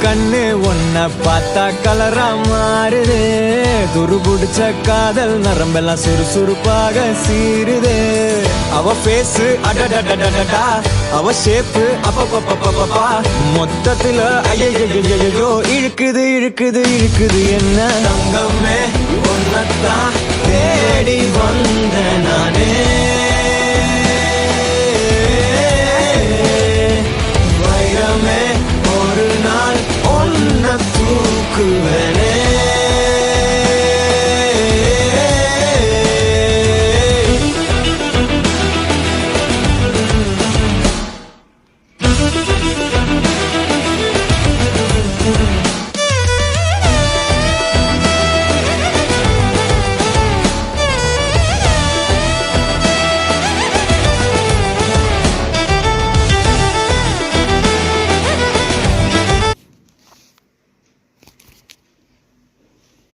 கண்ணு ஒன்ன பார்த்தா கலரா மாறுது. துருபுடிச்ச காதல் நரம்பெல்லாம் சுறுசுறுப்பாக சீருது. அவ பேசு அடடடடடா, அவ ஷேப்பு அப்பப்பப்பப்பப்பா, மொத்தத்துல ஐயோ இழுக்குது இழுக்குது இழுக்குது என்ன. தங்கமே ஒன்னத்தான் தேடி வந்த நானே, வைரமே ஒரு நாள் ஒன்ன தூக்குவே.